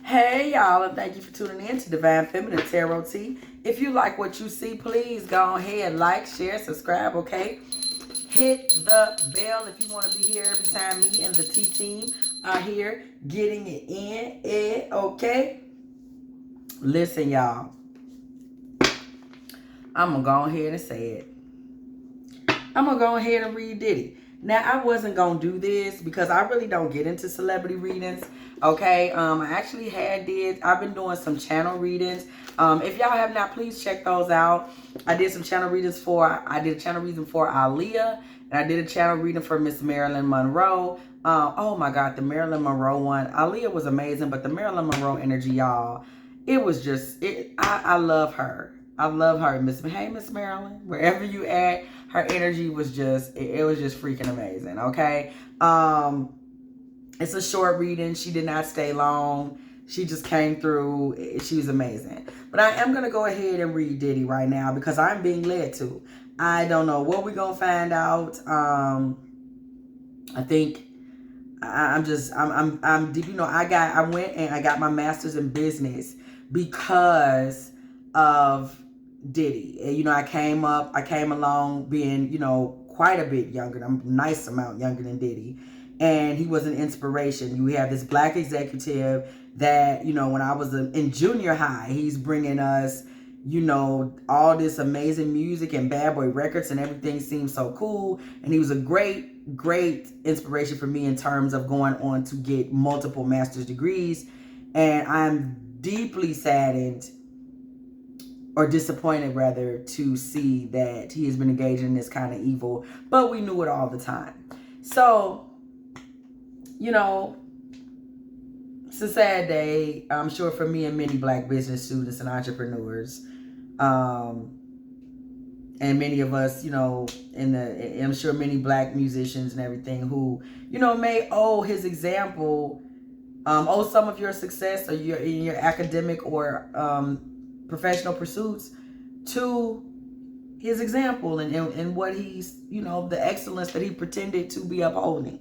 Hey y'all, and thank you for tuning in to Divine Feminine Tarot Tea. If you like what you see, please go ahead, like, share, subscribe, okay? Hit the bell if you want to be here every time me and the T team are here getting it in, okay? Listen, y'all, I'm going to go ahead and say it. I'm going to go ahead and read Diddy. Now, I wasn't going to do this because I really don't get into celebrity readings, okay? I actually I've been doing some channel readings. If y'all have not, please check those out. I did a channel reading for Aaliyah, and I did a channel reading for Miss Marilyn Monroe. Oh my God, the Marilyn Monroe one. Aaliyah was amazing, but the Marilyn Monroe energy, y'all, it was just, I love her. I love her. Hey, Miss Marilyn, wherever you at, her energy was just, it was just freaking amazing, okay? It's a short reading. She did not stay long. She just came through. She was amazing. But I am going to go ahead and read Diddy right now because I'm being led to. I don't know what we're going to find out. I think I'm deep. You know, I went and I got my master's in business because of Diddy. You know, I came along being, you know, quite a bit younger. I'm a nice amount younger than Diddy. And he was an inspiration. We have this black executive that, you know, when I was in junior high, he's bringing us, you know, all this amazing music and Bad Boy Records, and everything seemed so cool. And he was a great, great inspiration for me in terms of going on to get multiple master's degrees. And I'm deeply saddened, or disappointed rather, to see that he has been engaged in this kind of evil, but we knew it all the time. So, you know, it's a sad day, I'm sure, for me and many black business students and entrepreneurs. And many of us, you know, I'm sure many black musicians and everything who, you know, may owe his example, owe some of your success or in your academic or professional pursuits to his example and what he's, you know, the excellence that he pretended to be upholding.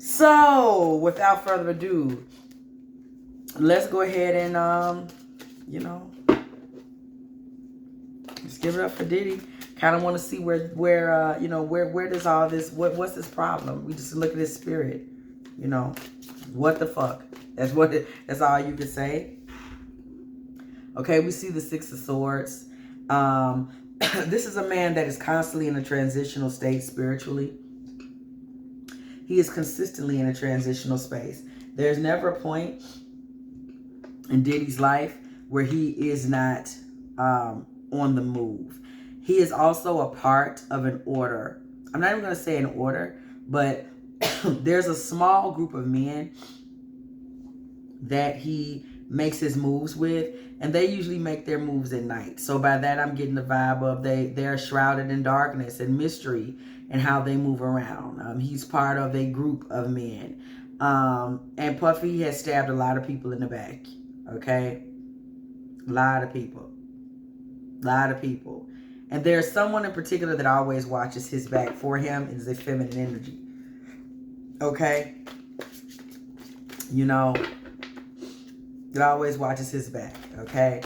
So, without further ado, let's go ahead and, you know, let's give it up for Diddy. Kind of want to see where you know, where does all this, what's this problem? We just look at his spirit, you know, what the fuck? That's all you can say. Okay, we see the Six of Swords. This is a man that is constantly in a transitional state spiritually. He is consistently in a transitional space. There's never a point in Diddy's life where he is not on the move. He is also a part of an order. I'm not even going to say an order, but there's a small group of men that he makes his moves with, and they usually make their moves at night. So by that, I'm getting the vibe of they're shrouded in darkness and mystery and how they move around. He's part of a group of men. And Puffy has stabbed a lot of people in the back. Okay? A lot of people. And there's someone in particular that always watches his back for him. Is a feminine energy. Okay? You know, that always watches his back, okay?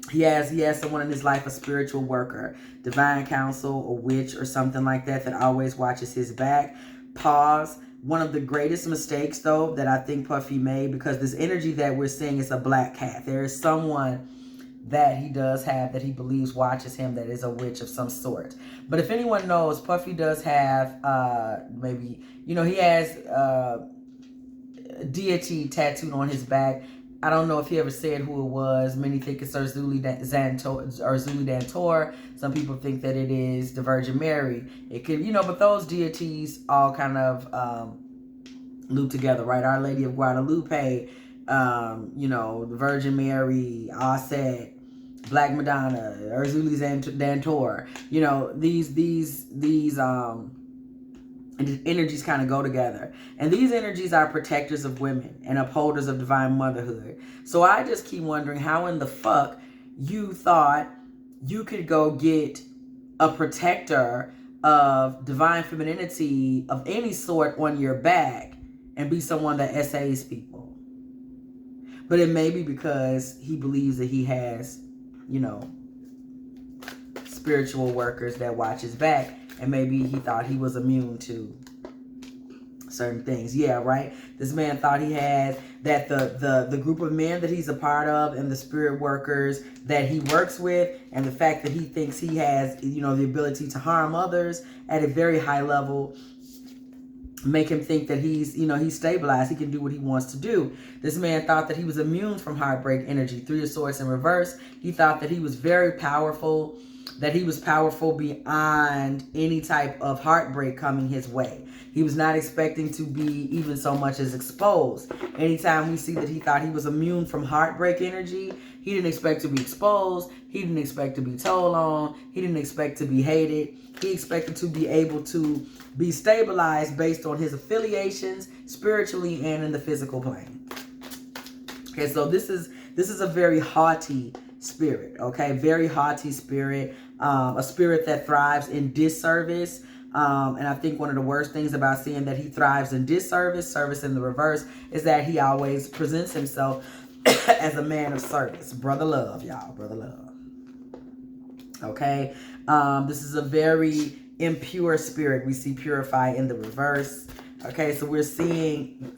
He has someone in his life, a spiritual worker, divine counsel, a witch, or something like that always watches his back. Pause. One of the greatest mistakes, though, that I think Puffy made, because this energy that we're seeing is a black cat. There is someone that he does have that he believes watches him that is a witch of some sort. But if anyone knows, Puffy does have, maybe, you know, he has deity tattooed on his back. I don't know if he ever said who it was. Many think it's Zuli Dantor. Some people think that it is the Virgin Mary. It could, you know, but those deities all kind of loop together, right? Our Lady of Guadalupe, you know, the Virgin Mary, auset, Black Madonna, Zuli Dantor. You know, these energies kind of go together. And these energies are protectors of women and upholders of divine motherhood. So I just keep wondering how in the fuck you thought you could go get a protector of divine femininity of any sort on your back and be someone that essays people. But it may be because he believes that he has, you know, spiritual workers that watch his back, and maybe he thought he was immune to certain things. Yeah, right. This man thought he had that the group of men that he's a part of and the spirit workers that he works with, and the fact that he thinks he has, you know, the ability to harm others at a very high level, make him think that he's, you know, he's stabilized. He can do what he wants to do. This man thought that he was immune from heartbreak energy. Three of Swords in reverse. He thought that he was very powerful, that he was powerful beyond any type of heartbreak coming his way. He was not expecting to be even so much as exposed. Anytime we see that he thought he was immune from heartbreak energy, he didn't expect to be exposed. He didn't expect to be told on. He didn't expect to be hated. He expected to be able to be stabilized based on his affiliations, spiritually and in the physical plane. Okay, so this is a very haughty spirit, okay? Very haughty spirit, a spirit that thrives in disservice. And I think one of the worst things about seeing that he thrives in disservice, service in the reverse, is that he always presents himself as a man of service. Brother love, y'all. Brother love. Okay? This is a very impure spirit. We see purify in the reverse. Okay, so we're seeing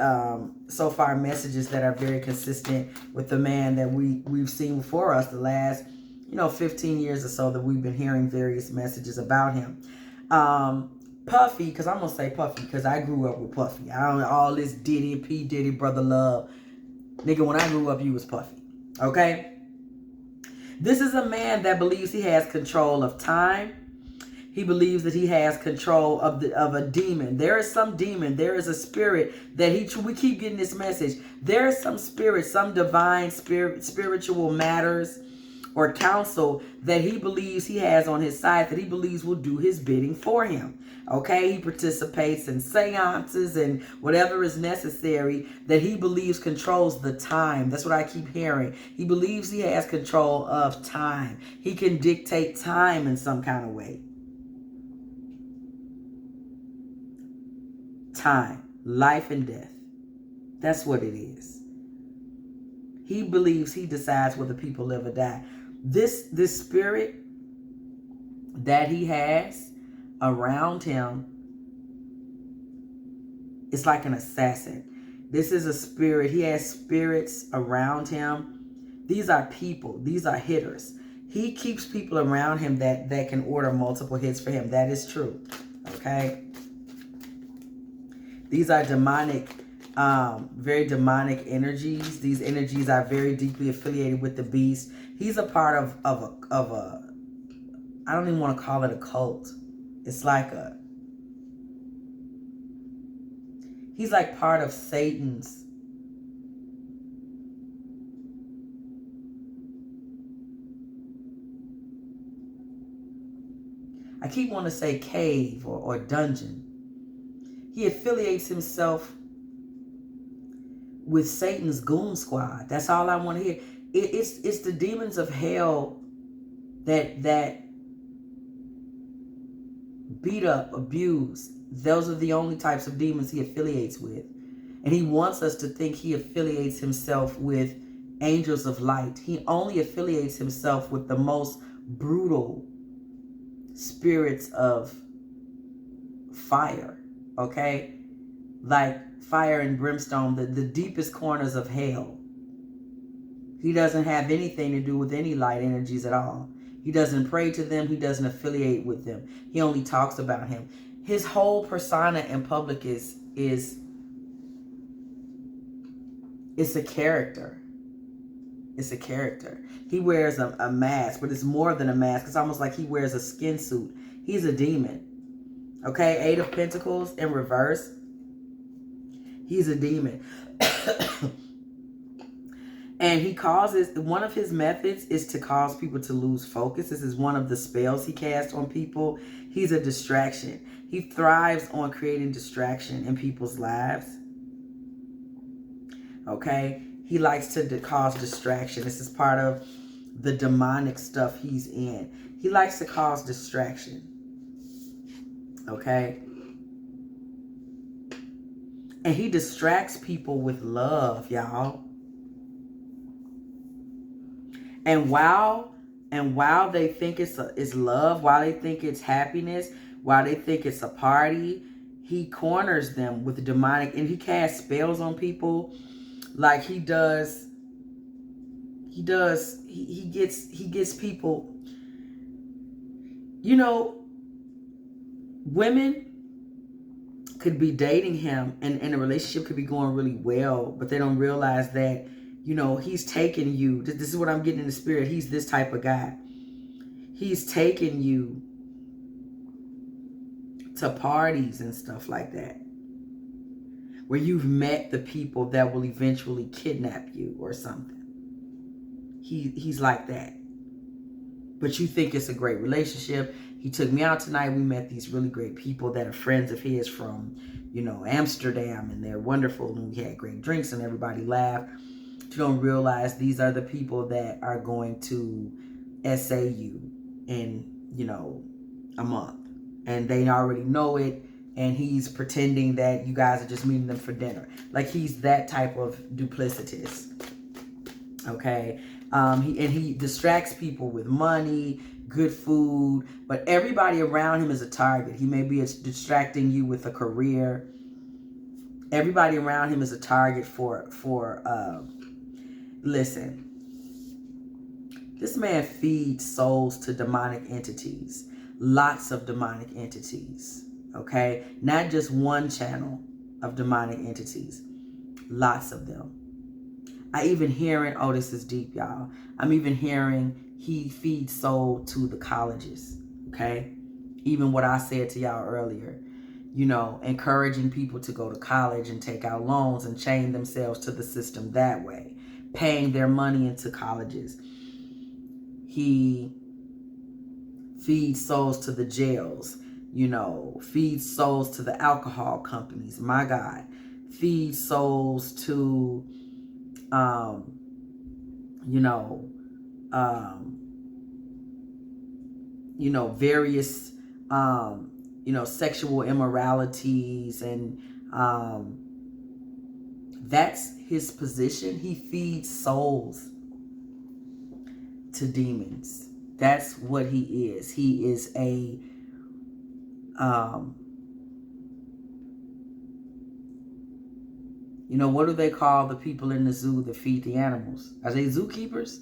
so far messages that are very consistent with the man that we've seen before us the last, 15 years or so, that we've been hearing various messages about him. Puffy, because I'm going to say Puffy because I grew up with Puffy. I don't know all this Diddy, P. Diddy, brother love. Nigga, when I grew up, you was Puffy. Okay? This is a man that believes he has control of time. He believes that he has control of a demon. There is some demon. There is a spirit that we keep getting this message. There is some spirit, some divine spiritual matters or counsel that he believes he has on his side, that he believes will do his bidding for him. Okay, he participates in seances and whatever is necessary that he believes controls the time. That's what I keep hearing. He believes he has control of time. He can dictate time in some kind of way. Time, life and death. That's what it is. He believes he decides whether people live or die. This spirit that he has around him is like an assassin. This is a spirit. He has spirits around him. These are people. These are hitters. He keeps people around him that can order multiple hits for him. That is true. Okay? These are demonic, very demonic energies. These energies are very deeply affiliated with the beast. He's a part of a I don't even want to call it a cult. It's like he's like part of Satan's I keep wanting to say cave or dungeon. He affiliates himself with Satan's goon squad. That's all I want to hear. It's the demons of hell that beat up, abuse. Those are the only types of demons he affiliates with. And he wants us to think he affiliates himself with angels of light. He only affiliates himself with the most brutal spirits of fire. Okay? Like fire and brimstone, the deepest corners of hell. He doesn't have anything to do with any light energies at all. He doesn't pray to them. He doesn't affiliate with them. He only talks about him. His whole persona in public is it's a character. It's a character. He wears a mask, but it's more than a mask. It's almost like he wears a skin suit. He's a demon. Okay, Eight of Pentacles in reverse. He's a demon. And he causes, one of his methods is to cause people to lose focus. This is one of the spells he casts on people. He's a distraction. He thrives on creating distraction in people's lives. Okay? He likes to cause distraction. This is part of the demonic stuff he's in. He likes to cause distraction. Okay? And he distracts people with love, y'all. And while they think it's love, while they think it's happiness, while they think it's a party, he corners them with demonic, and he casts spells on people. Like he gets people, you know, women could be dating him and the relationship could be going really well, but they don't realize that, you know, he's taking you. This is what I'm getting in the spirit. He's this type of guy. He's taking you to parties and stuff like that, where you've met the people that will eventually kidnap you or something. He's like that. But you think it's a great relationship. He took me out tonight. We met these really great people that are friends of his from, you know, Amsterdam, and they're wonderful. And we had great drinks and everybody laughed. You don't realize these are the people that are going to SA you in, you know, a month. And they already know it. And he's pretending that you guys are just meeting them for dinner. Like he's that type of duplicitous. Okay. He distracts people with money, good food, but everybody around him is a target. He may be distracting you with a career. Everybody around him is a target for listen. This man feeds souls to demonic entities. Lots of demonic entities. Okay? Not just one channel of demonic entities. Lots of them. I even hearing, oh, this is deep, y'all. I'm even hearing he feeds soul to the colleges, okay? Even what I said to y'all earlier, you know, encouraging people to go to college and take out loans and chain themselves to the system that way, paying their money into colleges. He feeds souls to the jails, you know, feeds souls to the alcohol companies, my God. Feeds souls to various, sexual immoralities, and that's his position. He feeds souls to demons. That's what he is. He is a, what do they call the people in the zoo that feed the animals? Are they zookeepers?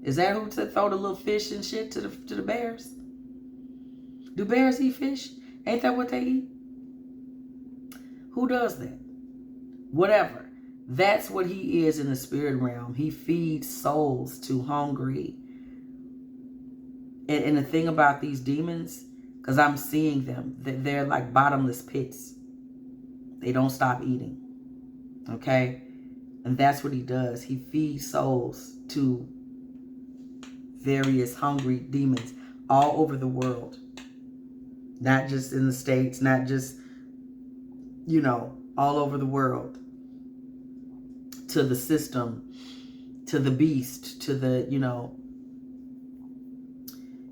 Is that who throw the little fish and shit to the bears? Do bears eat fish? Ain't that what they eat? Who does that? Whatever. That's what he is in the spirit realm. He feeds souls to hungry. And the thing about these demons, because I'm seeing them, they're like bottomless pits. They don't stop eating. Okay? And that's what he does. He feeds souls to various hungry demons all over the world. Not just in the States, not just, all over the world. To the system, to the beast, to the,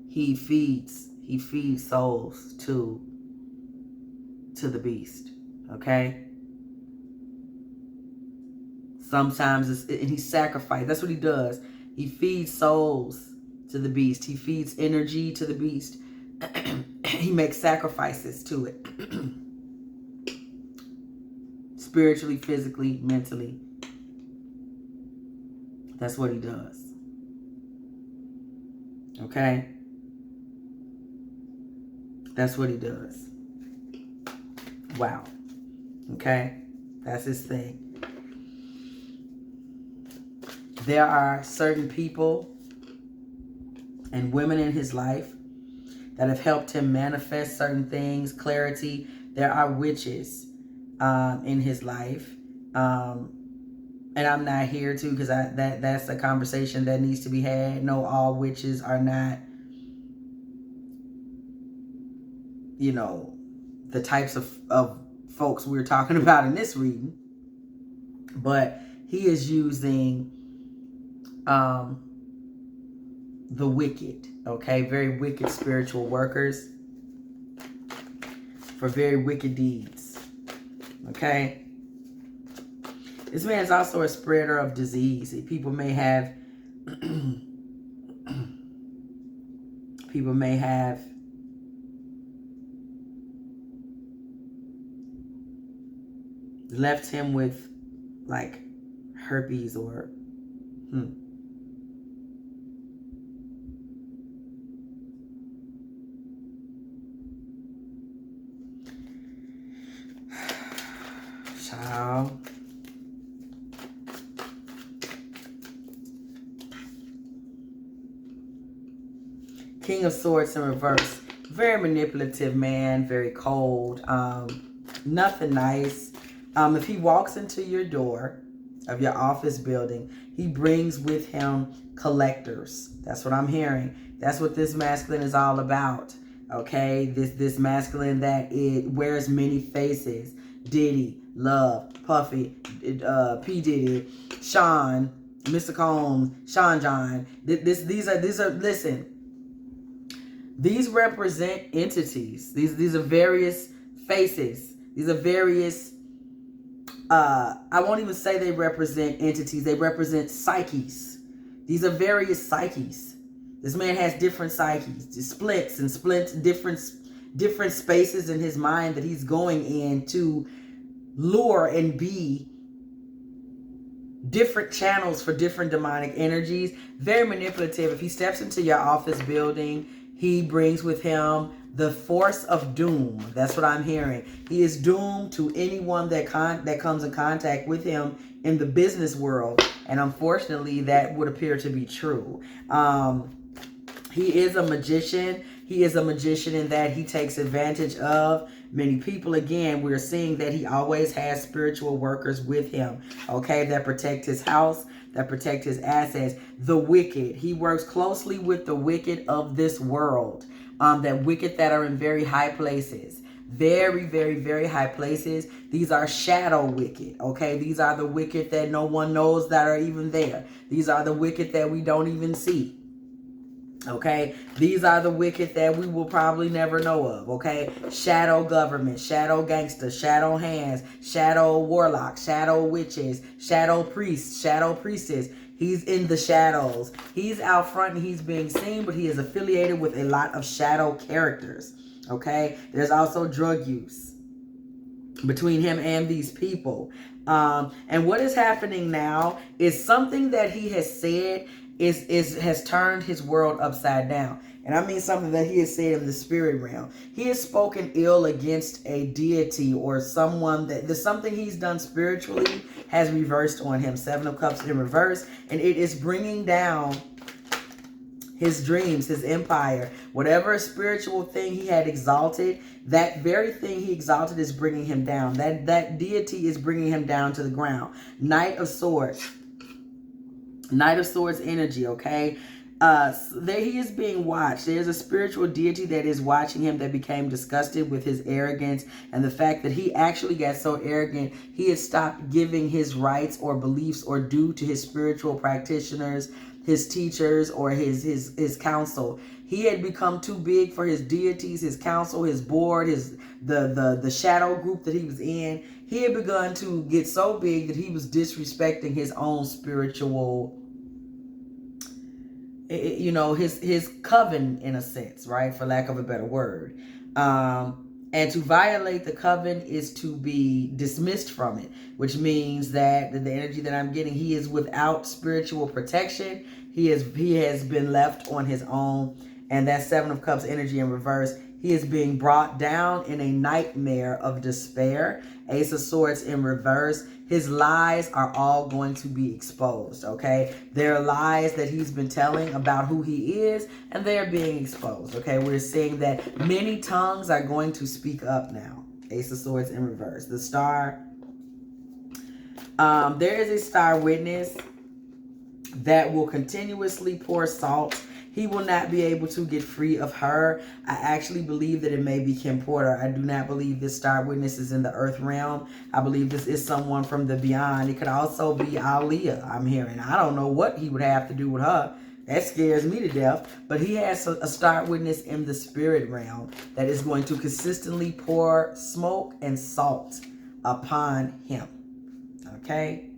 he feeds souls to the beast. Okay? Sometimes and he sacrifices. That's what he does. He feeds souls to the beast. He feeds energy to the beast. He makes sacrifices to it. Spiritually, physically, mentally. That's what he does. Okay? That's what he does. Wow. Okay? That's his thing. There are certain people and women in his life that have helped him manifest certain things, clarity. There are witches in his life. And I'm not here to, because that's a conversation that needs to be had. No, all witches are not, the types of folks we're talking about in this reading. But he is using the wicked, okay? Very wicked spiritual workers for very wicked deeds, okay? This man is also a spreader of disease. People may have People may have left him with like herpes or Child. King of Swords in reverse. Very manipulative man, very cold. Nothing nice. If he walks into your door of your office building, he brings with him collectors. That's what I'm hearing. That's what this masculine is all about. Okay, this masculine that it wears many faces. Diddy, Love, Puffy, P. Diddy, Sean, Mr. Combs, Sean John. These are listen. These represent entities. These are various faces. These are various. I won't even say they represent entities. They represent psyches. These are various psyches. This man has different psyches, splits, different spaces in his mind that he's going in to lure and be different channels for different demonic energies. Very manipulative. If he steps into your office building, he brings with him the force of doom. That's what I'm hearing. He is doomed to anyone that comes in contact with him in the business world. And unfortunately, that would appear to be true. He is a magician. He is a magician in that he takes advantage of many people. Again, we're seeing that he always has spiritual workers with him, okay, that protect his house, that protect his assets. The wicked. He works closely with the wicked of this world, that wicked that are in very high places. Very, very, very high places. These are shadow wicked, okay? These are the wicked that no one knows that are even there. These are the wicked that we don't even see. Okay, these are the wicked that we will probably never know of. Okay, shadow government, shadow gangster, shadow hands, shadow warlock, shadow witches, shadow priests, shadow priestess. He's in the shadows. He's out front and he's being seen, but he is affiliated with a lot of shadow characters. Okay, there's also drug use between him and these people. And what is happening now is something that he has said has turned his world upside down. And I mean something that he has said in the spirit realm. He has spoken ill against a deity or someone that there's something he's done spiritually has reversed on him. 7 of Cups in reverse. And it is bringing down his dreams, his empire. Whatever spiritual thing he had exalted, that very thing he exalted is bringing him down. That deity is bringing him down to the ground. Knight of Swords. Knight of Swords energy, okay? There he is being watched. There's a spiritual deity that is watching him that became disgusted with his arrogance and the fact that he actually got so arrogant, he had stopped giving his rights or beliefs or due to his spiritual practitioners, his teachers, or his council. He had become too big for his deities, his council, his board, the shadow group that he was in. He had begun to get so big that he was disrespecting his own spiritual, his coven in a sense, right? For lack of a better word. And to violate the coven is to be dismissed from it, which means that the energy that I'm getting, he is without spiritual protection. He has been left on his own. And that 7 of Cups energy in reverse, he is being brought down in a nightmare of despair. Ace of Swords in reverse. His lies are all going to be exposed, okay? There are lies that he's been telling about who he is, and they are being exposed, okay? We're seeing that many tongues are going to speak up now. Ace of Swords in reverse. The Star. There is a star witness that will continuously pour salt. He will not be able to get free of her. I actually believe that it may be Kim Porter. I do not believe this star witness is in the earth realm. I believe this is someone from the beyond. It could also be Aaliyah, I'm hearing. I don't know what he would have to do with her. That scares me to death. But he has a star witness in the spirit realm that is going to consistently pour smoke and salt upon him. Okay?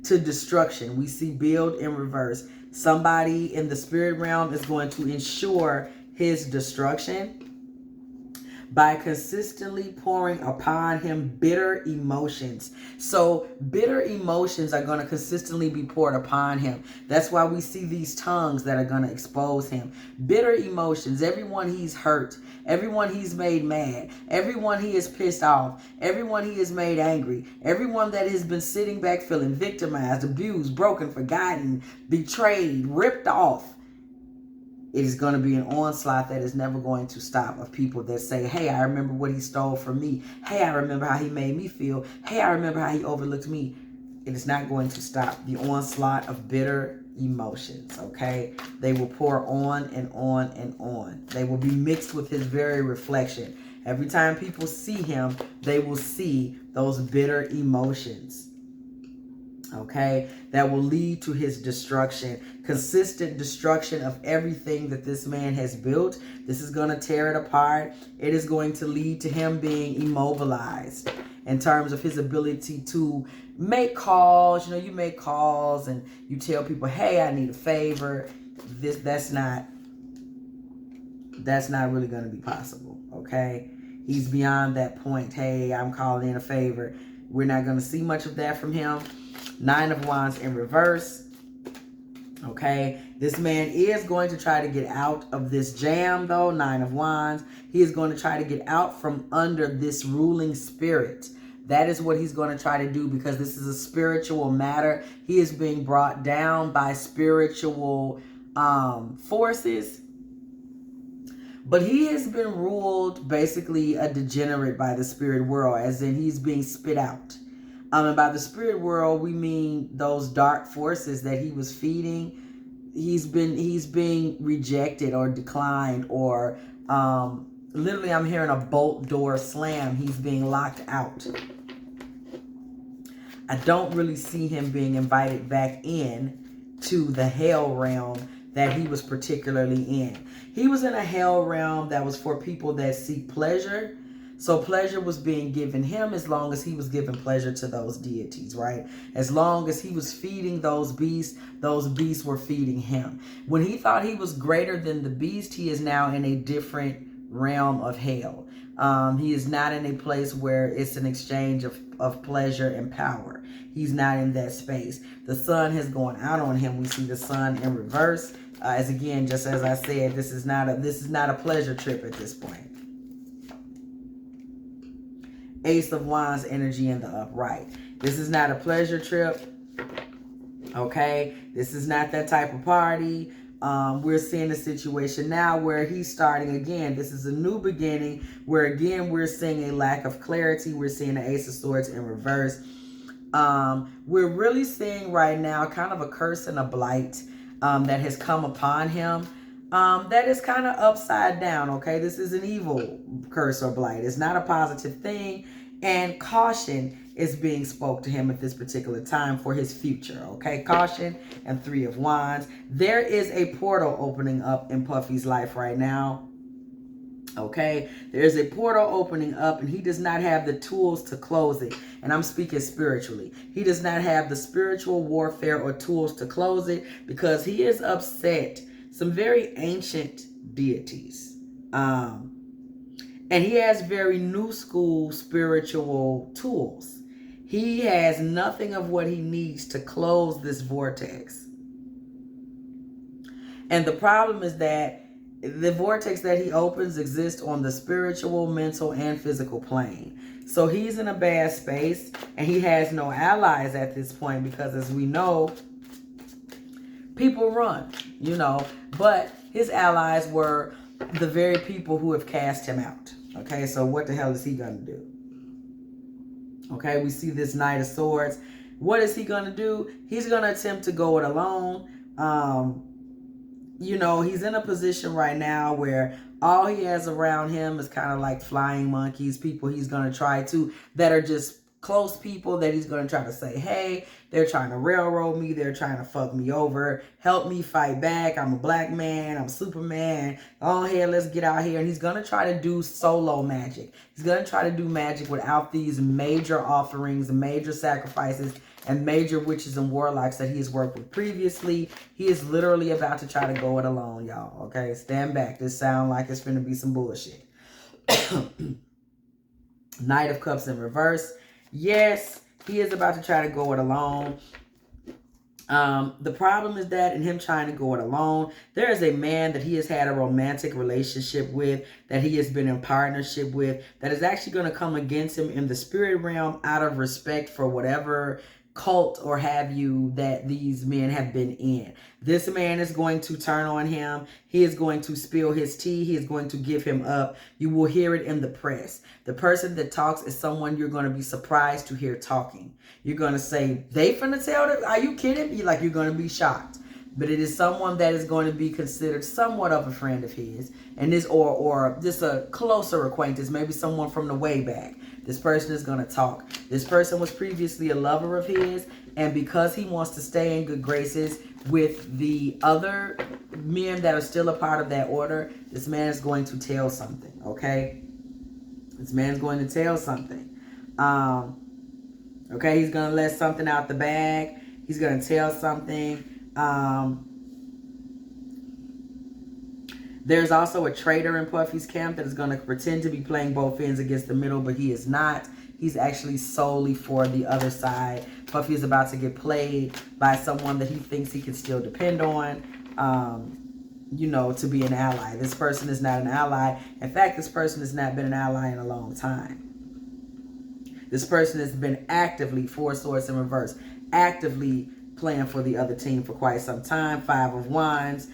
to destruction. We see build in reverse. Somebody in the spirit realm is going to ensure his destruction by consistently pouring upon him bitter emotions. So bitter emotions are going to consistently be poured upon him. That's why we see these tongues that are going to expose him. Bitter emotions, everyone he's hurt, everyone he's made mad, everyone he has pissed off, everyone he has made angry, everyone that has been sitting back feeling victimized, abused, broken, forgotten, betrayed, ripped off. It is going to be an onslaught that is never going to stop of people that say, hey, I remember what he stole from me. Hey, I remember how he made me feel. Hey, I remember how he overlooked me. It is not going to stop. The onslaught of bitter emotions, okay? They will pour on and on and on. They will be mixed with his very reflection. Every time people see him, they will see those bitter emotions. Okay, that will lead to his destruction, consistent destruction of everything that this man has built. This is going to tear it apart. It is going to lead to him being immobilized in terms of his ability to make calls. You know, you make calls and you tell people, hey, I need a favor. That's not really going to be possible. Okay, he's beyond that point. Hey, I'm calling in a favor. We're not going to see much of that from him. 9 of Wands in reverse. Okay, this man is going to try to get out of this jam though. 9 of Wands. He is going to try to get out from under this ruling spirit. That is what he's going to try to do, because this is a spiritual matter. He is being brought down by spiritual forces. But he has been ruled basically a degenerate by the spirit world, as in he's being spit out. And by the spirit world, we mean those dark forces that he was feeding. He's being rejected or declined, or literally I'm hearing a bolt door slam. He's being locked out. I don't really see him being invited back in to the hell realm that he was particularly in. He was in a hell realm that was for people that seek pleasure. So pleasure was being given him as long as he was giving pleasure to those deities, right? As long as he was feeding those beasts were feeding him. When he thought he was greater than the beast, he is now in a different realm of hell. He is not in a place where it's an exchange of pleasure and power. He's not in that space. The sun has gone out on him. We see the sun in reverse. As again, just as I said, this is not a pleasure trip at this point. Ace of Wands energy in the upright. This is not a pleasure trip. Okay, this is not that type of party. We're seeing a situation now where he's starting again. This is a new beginning where again we're seeing a lack of clarity. We're seeing the Ace of Swords in reverse. We're really seeing right now kind of a curse and a blight that has come upon him. That is kind of upside down, okay? This is an evil curse or blight. It's not a positive thing. And caution is being spoke to him at this particular time for his future, okay? Caution and 3 of Wands. There is a portal opening up in Puffy's life right now, okay? There's a portal opening up and he does not have the tools to close it. And I'm speaking spiritually. He does not have the spiritual warfare or tools to close it because he is upset some very ancient deities. And he has very new school spiritual tools. He has nothing of what he needs to close this vortex. And the problem is that the vortex that he opens exists on the spiritual, mental, and physical plane. So he's in a bad space and he has no allies at this point because, as we know, people run, you know, but his allies were the very people who have cast him out. Okay, so what the hell is he going to do? Okay, we see this Knight of Swords. What is he going to do? He's going to attempt to go it alone. You know, he's in a position right now where all he has around him is kind of like flying monkeys, people he's going to try to, that are just close people that he's going to try to say, hey, they're trying to railroad me. They're trying to fuck me over. Help me fight back. I'm a black man. I'm Superman. Go ahead, let's get out here. And he's going to try to do solo magic. He's going to try to do magic without these major offerings, major sacrifices, and major witches and warlocks that he's worked with previously. He is literally about to try to go it alone, y'all. Okay, stand back. This sounds like it's going to be some bullshit. Knight of Cups in reverse. Yes, he is about to try to go it alone. The problem is that in him trying to go it alone, there is a man that he has had a romantic relationship with, that he has been in partnership with, that is actually going to come against him in the spirit realm out of respect for whatever cult or have you that these men have been in. This man is going to turn on him. He is going to spill his tea. He is going to give him up. You will hear it in the press. The person that talks is someone you're going to be surprised to hear talking. You're going to say, they finna tell them? Are you kidding? You're going to be shocked. But it is someone that is going to be considered somewhat of a friend of his. And this, or just a closer acquaintance, maybe someone from the way back. This person is going to talk. This person was previously a lover of his, and because he wants to stay in good graces with the other men that are still a part of that order, this man is going to tell something, okay? This man's going to tell something. Okay, he's going to let something out the bag. He's going to tell something. There's also a traitor in Puffy's camp that is going to pretend to be playing both ends against the middle, but he is not. He's actually solely for the other side. Puffy is about to get played by someone that he thinks he can still depend on, you know, to be an ally. This person is not an ally. In fact, this person has not been an ally in a long time. This person has been actively, Four Swords in reverse, actively playing for the other team for quite some time. Five of Wands.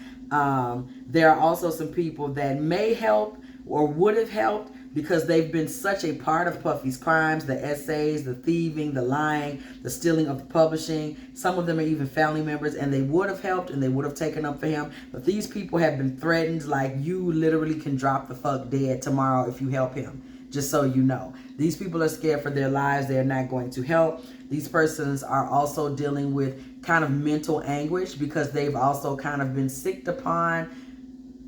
There are also some people that may help or would have helped because they've been such a part of Puffy's crimes, the essays, the thieving, the lying, the stealing of the publishing. Some of them are even family members, and they would have helped and they would have taken up for him. But these people have been threatened, like, you literally can drop the fuck dead tomorrow if you help him. Just so you know. These people are scared for their lives. They're not going to help. These persons are also dealing with kind of mental anguish because they've also kind of been sicked upon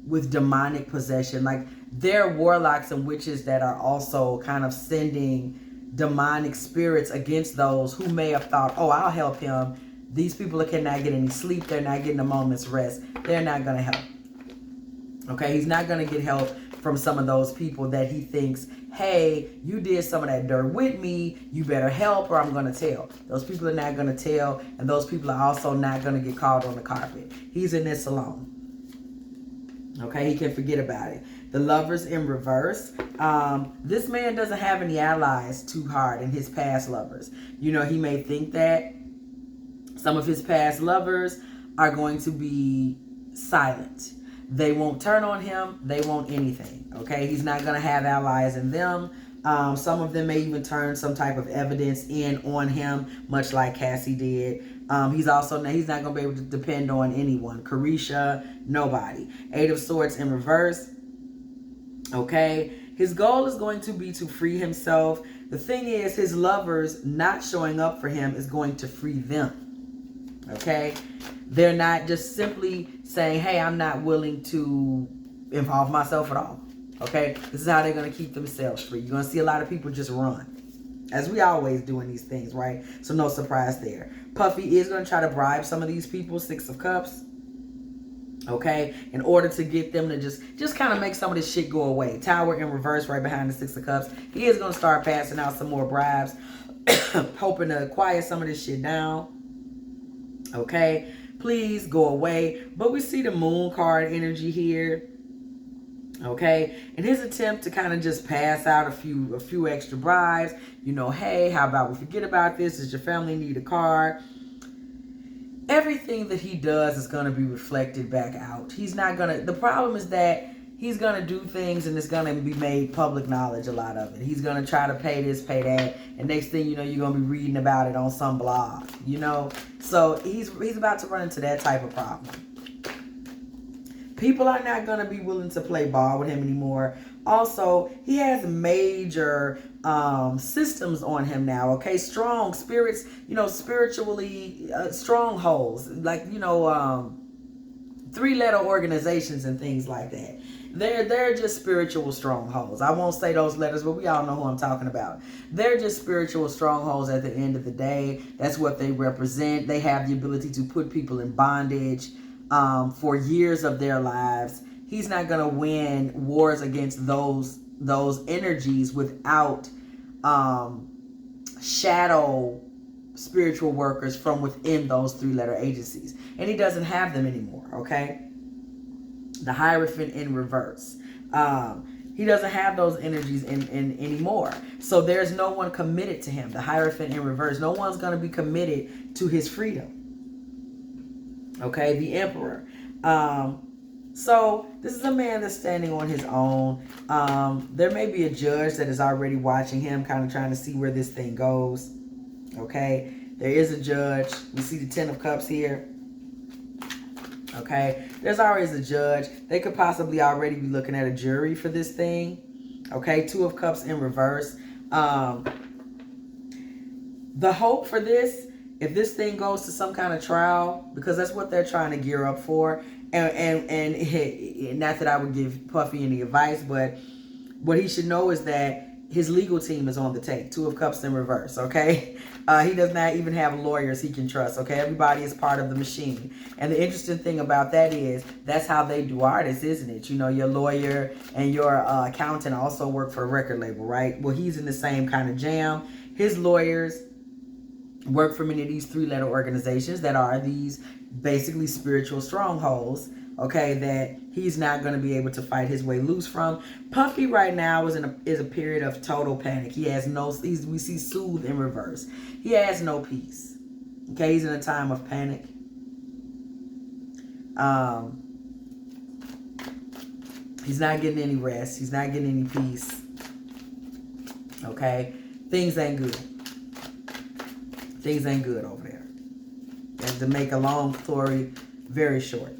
with demonic possession. Like, they're warlocks and witches that are also kind of sending demonic spirits against those who may have thought, oh, I'll help him. These people cannot get any sleep. They're not getting a moment's rest. They're not going to help. Okay, he's not going to get help from some of those people that he thinks, hey, you did some of that dirt with me, you better help or I'm going to tell. Those people are not going to tell, and those people are also not going to get called on the carpet. He's in this alone. Okay, he can forget about it. The Lovers in reverse. This man doesn't have any allies too hard in his past lovers. You know, he may think that some of his past lovers are going to be silent. They won't turn on him. They won't anything. Okay, he's not going to have allies in them. Some of them may even turn some type of evidence in on him, much like Cassie did. He's not going to be able to depend on anyone. Carisha, nobody. Eight of Swords in reverse. Okay, his goal is going to be to free himself. The thing is, his lovers not showing up for him is going to free them. Okay, they're not just simply saying, hey, I'm not willing to involve myself at all. Okay, this is how they're going to keep themselves free. You're going to see a lot of people just run, as we always do in these things, right? So no surprise there. Puffy is going to try to bribe some of these people, Six of Cups, okay, in order to get them to just kind of make some of this shit go away. Tower in reverse right behind the Six of Cups. He is going to start passing out some more bribes, hoping to quiet some of this shit down. Okay, please go away. But we see the Moon card energy here. Okay, in his attempt to kind of just pass out a few extra bribes, you know, hey, how about we forget about this? Does your family need a car? Everything that he does is going to be reflected back out. He's not going to, the problem is that he's going to do things and it's going to be made public knowledge, a lot of it. He's going to try to pay this, pay that, and next thing you know, you're going to be reading about it on some blog, you know? So he's about to run into that type of problem. People are not going to be willing to play ball with him anymore. Also, he has major systems on him now. Okay, strong spirits, you know, spiritually strongholds, like, you know, 3-letter organizations and things like that. They're just spiritual strongholds. I won't say those letters, but we all know who I'm talking about. They're just spiritual strongholds at the end of the day. That's what they represent. They have the ability to put people in bondage for years of their lives. He's not going to win wars against those energies without shadow spiritual workers from within those 3-letter agencies. And he doesn't have them anymore, okay? The Hierophant in reverse. He doesn't have those energies in anymore. So there's no one committed to him. The Hierophant in reverse. No one's going to be committed to his freedom. Okay, the Emperor. So this is a man that's standing on his own. There may be a judge that is already watching him, kind of trying to see where this thing goes. Okay, there is a judge. We see the 10 of Cups here. Okay, there's always a judge. They could possibly already be looking at a jury for this thing. Okay, 2 of Cups in reverse. The hope for this, if this thing goes to some kind of trial, because that's what they're trying to gear up for. And not that I would give Puffy any advice, but what he should know is that his legal team is on the take. 2 of Cups in reverse, okay? He does not even have lawyers he can trust, okay? Everybody is part of the machine. And the interesting thing about that is that's how they do artists, isn't it? You know, your lawyer and your accountant also work for a record label, right? Well, he's in the same kind of jam. His lawyers work for many of these 3-letter organizations that are these basically spiritual strongholds, okay, that he's not going to be able to fight his way loose from. Puffy right now is a period of total panic. He has no, we see Soothe in reverse. He has no peace. Okay, he's in a time of panic. He's not getting any rest. He's not getting any peace. Okay, things ain't good. Things ain't good over there. And to make a long story very short.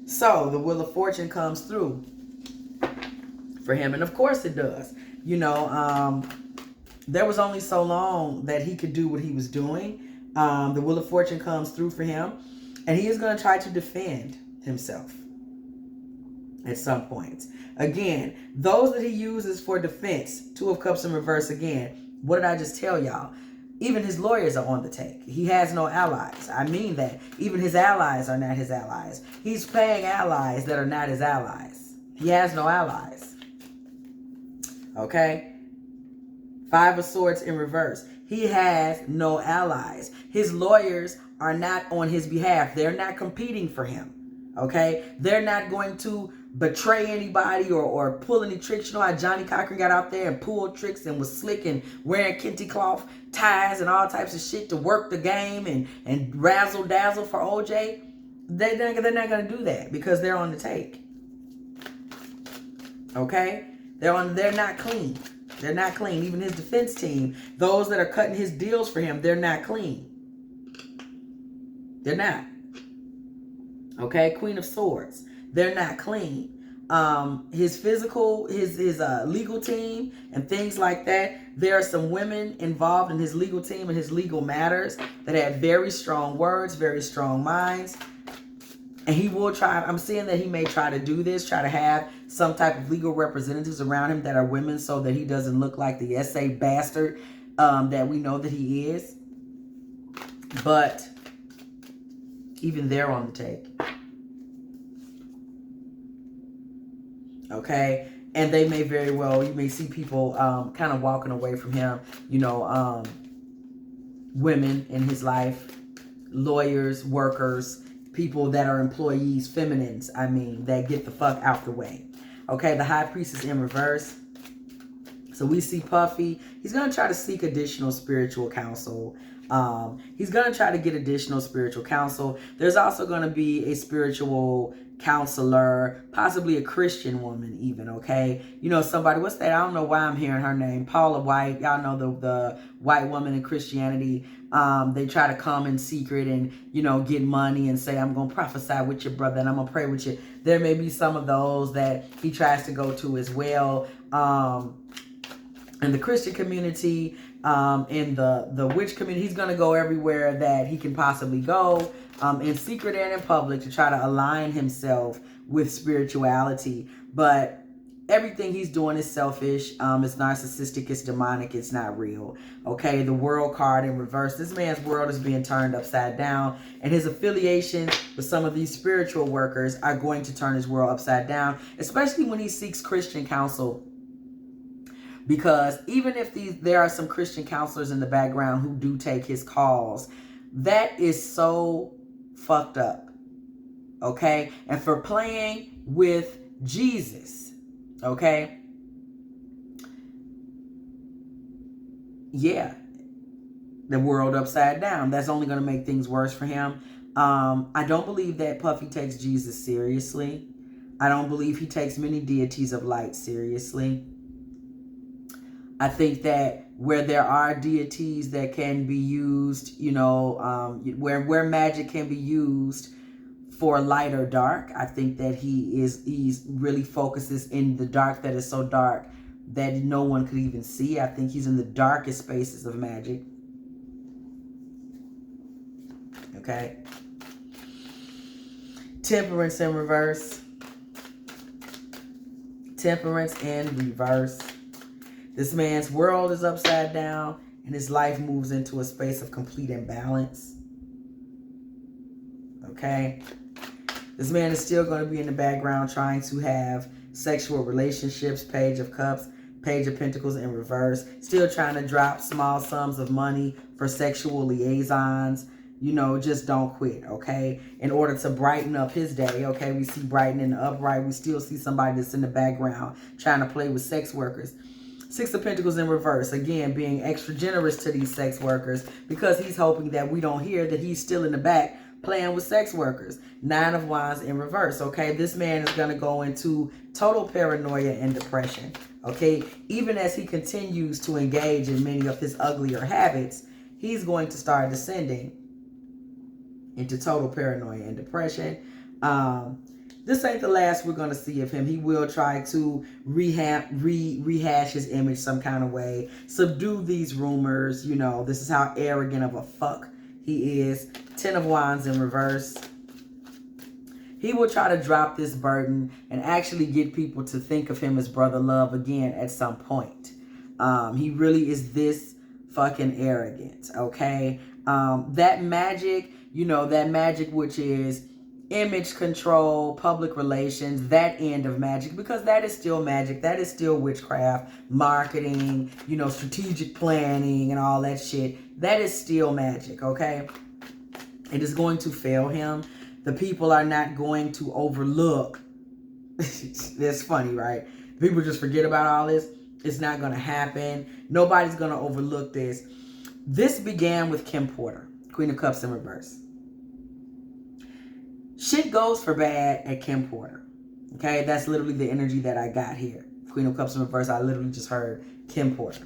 So the Wheel of Fortune comes through for him. And of course it does. You know, there was only so long that he could do what he was doing. The Wheel of Fortune comes through for him. And he is going to try to defend himself at some point. Again, those that he uses for defense, 2 of Cups in reverse again. What did I just tell y'all? Even his lawyers are on the take. He has no allies. I mean that. Even his allies are not his allies. He's paying allies that are not his allies. He has no allies. Okay? 5 of Swords in reverse. He has no allies. His lawyers are not on his behalf. They're not competing for him. Okay? They're not going to betray anybody or pull any tricks. You know how Johnny Cochran got out there and pulled tricks and was slick and wearing kente cloth ties and all types of shit to work the game and razzle dazzle for OJ? They're not going to do that because they're on the take. Okay? They're not clean. They're not clean. Even his defense team, those that are cutting his deals for him, they're not clean. They're not. Okay? Queen of Swords. They're not clean. His physical, his legal team and things like that. There are some women involved in his legal team and his legal matters that have very strong words, very strong minds. And he will try, I'm seeing that he may try to do this, try to have some type of legal representatives around him that are women so that he doesn't look like the SA bastard that we know that he is. But even they're on the take. Okay, and they may very well, you may see people kind of walking away from him, you know, women in his life, lawyers, workers, people that are employees, feminines, I mean, that get the fuck out the way. Okay, the High Priestess in reverse. So we see Puffy. He's going to try to seek additional spiritual counsel. He's going to try to get additional spiritual counsel. There's also going to be a spiritual counselor, possibly a Christian woman even, okay? You know, somebody, what's that? I don't know why I'm hearing her name. Paula White. Y'all know the white woman in Christianity. They try to come in secret and, you know, get money and say, I'm going to prophesy with your brother and I'm going to pray with you. There may be some of those that he tries to go to as well. In the Christian community, in the witch community, he's going to go everywhere that he can possibly go, in secret and in public, to try to align himself with spirituality. But everything he's doing is selfish. It's narcissistic. It's demonic. It's not real. Okay, the world card in reverse. This man's world is being turned upside down, and his affiliations with some of these spiritual workers are going to turn his world upside down, especially when he seeks Christian counsel. Because even if there are some Christian counselors in the background who do take his calls, that is so fucked up. Okay? And for playing with Jesus, okay? Yeah. The world upside down. That's only going to make things worse for him. I don't believe that Puffy takes Jesus seriously. I don't believe he takes many deities of light seriously. I think that where there are deities that can be used, you know, where magic can be used for light or dark, I think that he's really focuses in the dark that is so dark that no one could even see. I think he's in the darkest spaces of magic. Okay. Temperance in reverse. Temperance in reverse. This man's world is upside down and his life moves into a space of complete imbalance. Okay? This man is still going to be in the background trying to have sexual relationships. Page of Cups, Page of Pentacles in reverse. Still trying to drop small sums of money for sexual liaisons. You know, just don't quit, okay? In order to brighten up his day, okay? We see brightening the upright. We still see somebody that's in the background trying to play with sex workers. Six of Pentacles in reverse, again, being extra generous to these sex workers because he's hoping that we don't hear that he's still in the back playing with sex workers. Nine of Wands in reverse, okay? This man is going to go into total paranoia and depression, okay? Even as he continues to engage in many of his uglier habits, he's going to start descending into total paranoia and depression. This ain't the last we're going to see of him. He will try to rehash his image some kind of way. Subdue these rumors. You know, this is how arrogant of a fuck he is. Ten of Wands in reverse. He will try to drop this burden and actually get people to think of him as brother love again at some point. He really is this fucking arrogant, okay? That magic, you know, that magic which is image control, public relations, that end of magic, because that is still magic. That is still witchcraft, marketing, you know, strategic planning and all that shit. That is still magic, okay? It is going to fail him. The people are not going to overlook. That's funny, right? People just forget about all this. It's not going to happen. Nobody's going to overlook this. This began with Kim Porter, Queen of Cups in reverse. Shit goes for bad at Kim Porter. Okay, that's literally the energy that I got here. Queen of Cups in reverse, I literally just heard Kim Porter.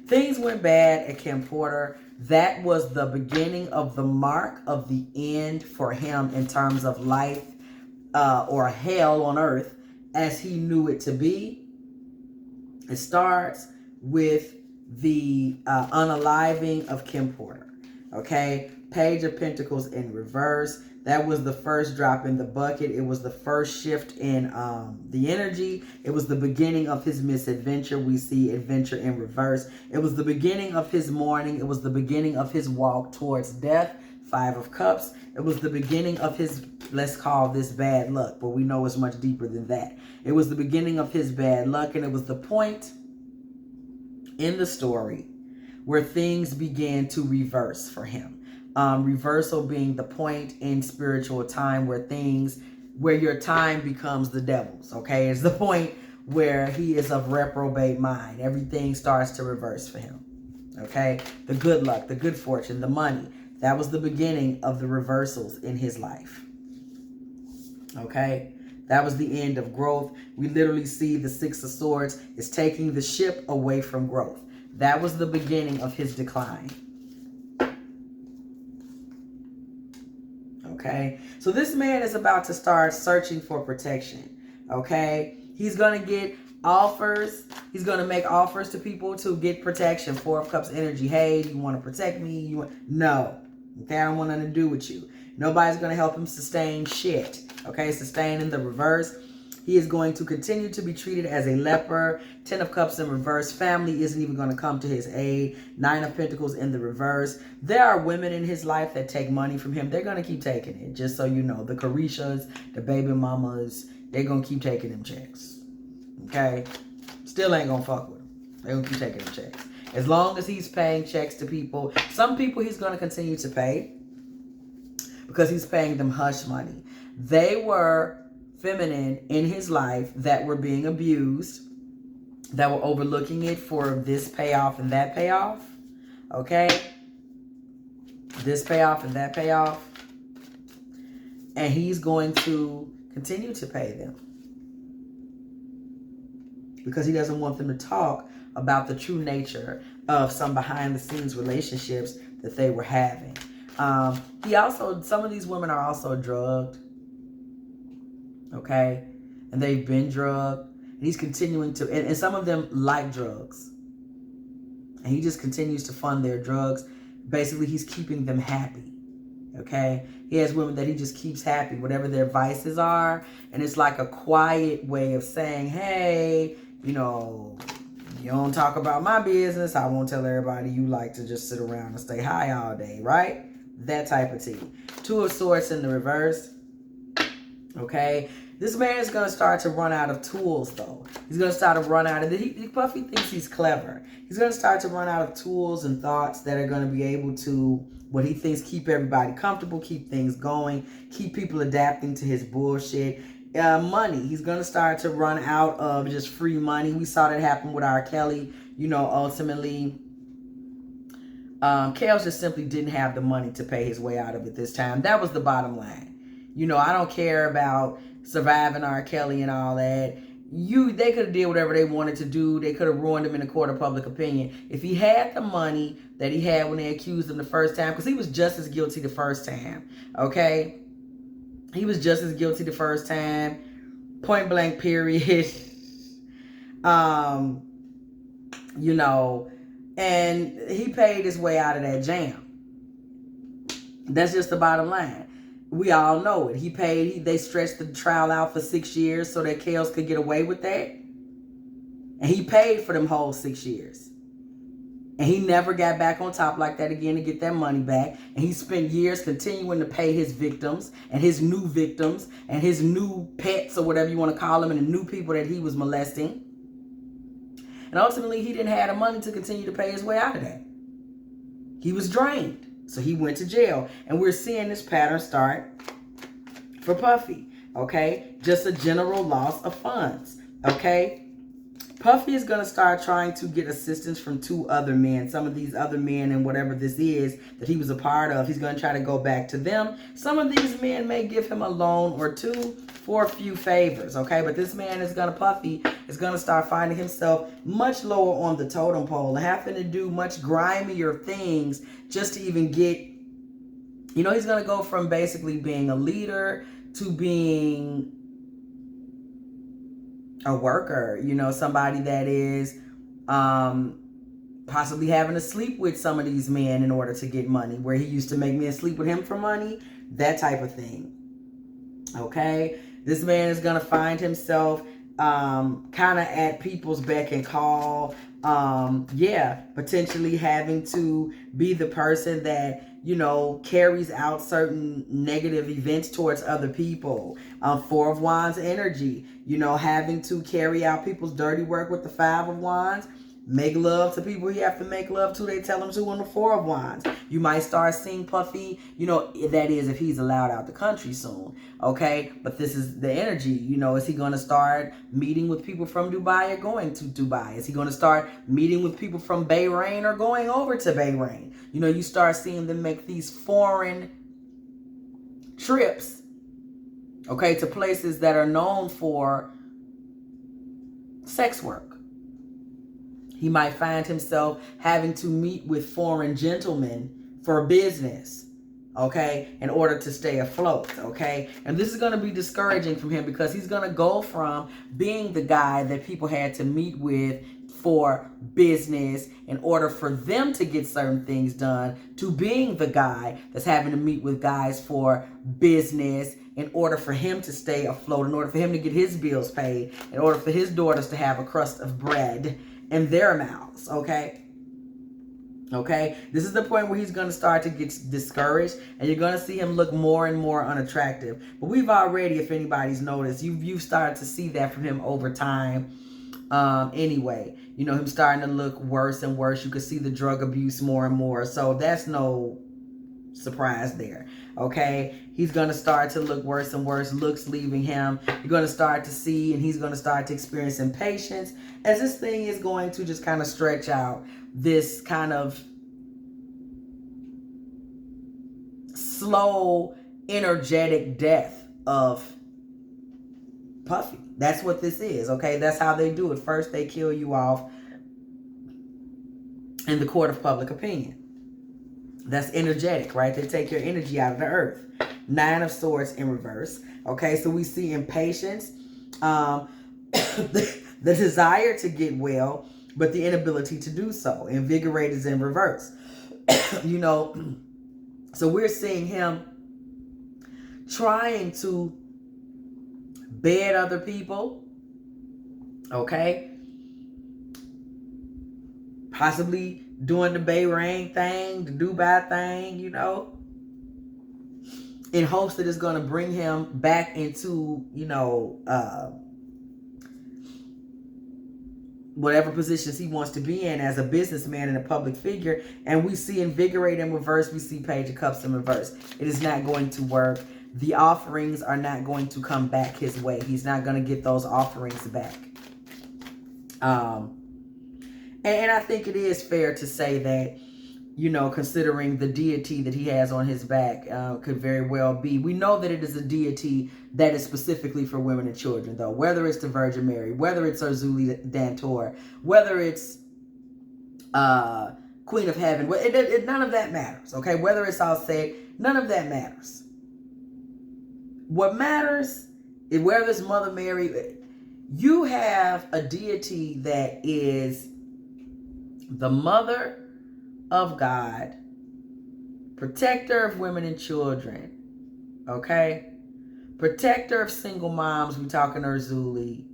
Things went bad at Kim Porter. That was the beginning of the mark of the end for him in terms of life or hell on earth as he knew it to be. It starts with the unaliving of Kim Porter. Okay, Page of Pentacles in reverse. That was the first drop in the bucket. It was the first shift in the energy. It was the beginning of his misadventure. We see adventure in reverse. It was the beginning of his mourning. It was the beginning of his walk towards death. Five of Cups. It was the beginning of his, let's call this bad luck, but we know it's much deeper than that. It was the beginning of his bad luck, and it was the point in the story where things began to reverse for him. Reversal being the point in spiritual time where your time becomes the devil's, okay? It's the point where he is of reprobate mind. Everything starts to reverse for him, okay? The good luck, the good fortune, the money. That was the beginning of the reversals in his life, okay? That was the end of growth. We literally see the Six of Swords is taking the ship away from growth. That was the beginning of his decline. Okay, so this man is about to start searching for protection. Okay, he's going to get offers. He's going to make offers to people to get protection. Four of Cups energy. Hey, do you want to protect me? No. Okay, I don't want nothing to do with you. Nobody's going to help him sustain shit. Okay, sustain in the reverse. He is going to continue to be treated as a leper. 10 of Cups in reverse. Family isn't even going to come to his aid. 9 of Pentacles in the reverse. There are women in his life that take money from him. They're going to keep taking it, just so you know. The Carishas, the baby mamas, they're going to keep taking them checks. Okay? Still ain't going to fuck with him. They're going to keep taking them checks. As long as he's paying checks to people. Some people he's going to continue to pay because he's paying them hush money. They were feminine in his life that were being abused, that were overlooking it for this payoff and that payoff. Okay? This payoff and that payoff. And he's going to continue to pay them. Because he doesn't want them to talk about the true nature of some behind the scenes relationships that they were having. Some of these women are also drugged. Okay? And they've been drugged. And he's continuing to, and some of them like drugs. And he just continues to fund their drugs. Basically, he's keeping them happy. Okay? He has women that he just keeps happy, whatever their vices are. And it's like a quiet way of saying, hey, you know, you don't talk about my business. I won't tell everybody you like to just sit around and stay high all day, right? That type of tea. 2 of Swords in the reverse. Okay? This man is going to start to run out of tools, though. He's going to start to run out of... Puffy thinks he's clever. He's going to start to run out of tools and thoughts that are going to be able to, what he thinks, keep everybody comfortable, keep things going, keep people adapting to his bullshit. Money. He's going to start to run out of just free money. We saw that happen with R. Kelly. You know, ultimately, Kels just simply didn't have the money to pay his way out of it this time. That was the bottom line. You know, I don't care about surviving R. Kelly and all that. They could have did whatever they wanted to do. They could have ruined him in a court of public opinion. If he had the money that he had when they accused him the first time, because he was just as guilty the first time, okay? He was just as guilty the first time. Point blank, period. You know, and he paid his way out of that jam. That's just the bottom line. We all know it. They stretched the trial out for 6 years so that Kels could get away with that. And he paid for them whole 6 years. And he never got back on top like that again to get that money back. And he spent years continuing to pay his victims and his new victims and his new pets or whatever you want to call them and the new people that he was molesting. And ultimately, he didn't have the money to continue to pay his way out of that. He was drained. So he went to jail. And we're seeing this pattern start for Puffy. Okay? Just a general loss of funds. Okay? Puffy is going to start trying to get assistance from 2 other men. Some of these other men and whatever this is that he was a part of, he's going to try to go back to them. Some of these men may give him a loan or 2 for a few favors, okay? But this man is going to, Puffy, is going to start finding himself much lower on the totem pole and having to do much grimier things just to even get, you know, he's going to go from basically being a leader to being a worker, you know, somebody that is possibly having to sleep with some of these men in order to get money, where he used to make men sleep with him for money, that type of thing. Okay? This man is going to find himself kind of at people's beck and call. Potentially having to be the person that, you know, carries out certain negative events towards other people. 4 of Wands energy, you know, having to carry out people's dirty work with the 5 of Wands. Make love to people you have to make love to. They tell him to on the 4 of Wands. You might start seeing Puffy, you know, that is if he's allowed out the country soon. Okay? But this is the energy. You know, is he going to start meeting with people from Dubai or going to Dubai? Is he going to start meeting with people from Bahrain or going over to Bahrain? You know, you start seeing them make these foreign trips. Okay, to places that are known for sex work. He might find himself having to meet with foreign gentlemen for business, okay, in order to stay afloat, okay? And this is going to be discouraging from him because he's going to go from being the guy that people had to meet with for business in order for them to get certain things done to being the guy that's having to meet with guys for business in order for him to stay afloat, in order for him to get his bills paid, in order for his daughters to have a crust of bread in their mouths, okay? Okay, this is the point where he's going to start to get discouraged, and you're going to see him look more and more unattractive. But we've already, if anybody's noticed, you've started to see that from him over time. Anyway, you know, him starting to look worse and worse. You can see the drug abuse more and more. So that's no surprise there. Okay, he's going to start to look worse and worse. Looks leaving him. You're going to start to see, and he's going to start to experience impatience as this thing is going to just kind of stretch out. This kind of slow, energetic death of Puffy. That's what this is, okay? That's how they do it. First, they kill you off in the court of public opinion. That's energetic, right? They take your energy out of the earth. 9 of Swords in reverse, okay? So we see impatience, the desire to get well, but the inability to do so. Invigorate is in reverse. You know, so we're seeing him trying to bed other people, okay? Possibly doing the Bahrain thing, the Dubai thing, you know, in hopes that it's going to bring him back into, you know, whatever positions he wants to be in as a businessman and a public figure. And we see Invigorate in reverse. We see Page of Cups in reverse. It is not going to work. The offerings are not going to come back his way. He's not going to get those offerings back. And I think it is fair to say that, you know, considering the deity that he has on his back, could very well be. We know that it is a deity that is specifically for women and children, though. Whether it's the Virgin Mary, whether it's Urzuli Dantor, whether it's Queen of Heaven, none of that matters, okay? Whether it's auset, none of that matters. What matters is whether it's Mother Mary. You have a deity that is the mother of God, protector of women and children, okay? Protector of single moms, we're talking Urzuli.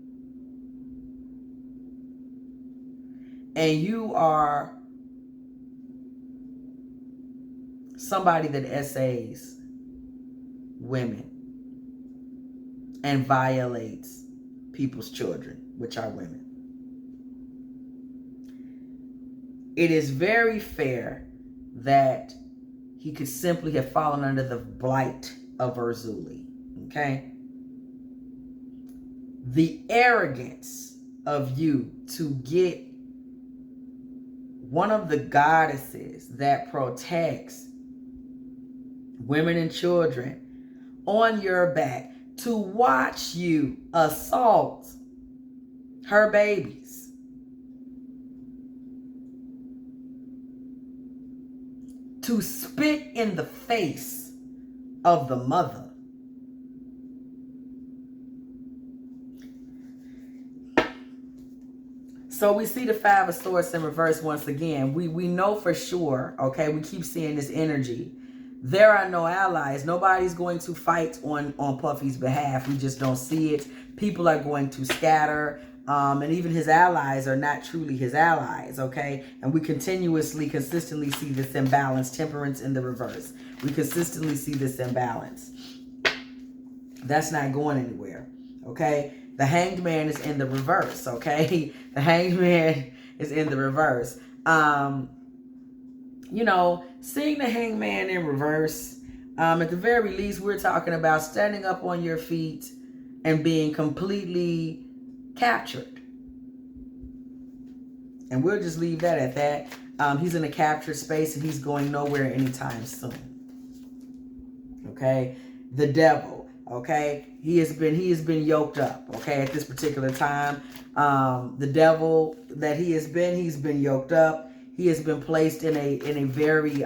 And you are somebody that essays women and violates people's children, which are women. It is very fair that he could simply have fallen under the blight of Urzuli, okay? The arrogance of you to get one of the goddesses that protects women and children on your back to watch you assault her babies. To spit in the face of the mother. So we see the 5 of Swords in reverse once again. We know for sure, okay, we keep seeing this energy. There are no allies. Nobody's going to fight on Puffy's behalf. We just don't see it. People are going to scatter. And even his allies are not truly his allies, okay? And we consistently see this imbalance. Temperance in the reverse. We consistently see this imbalance. That's not going anywhere, okay? The Hanged Man is in the reverse, okay? The Hanged Man is in the reverse. You know, seeing the Hanged Man in reverse, at the very least, we're talking about standing up on your feet and being completely captured. And we'll just leave that at that. He's in a captured space and he's going nowhere anytime soon. Okay? The Devil. Okay, he has been yoked up. Okay, at this particular time, the devil that he's been yoked up. He has been placed in a very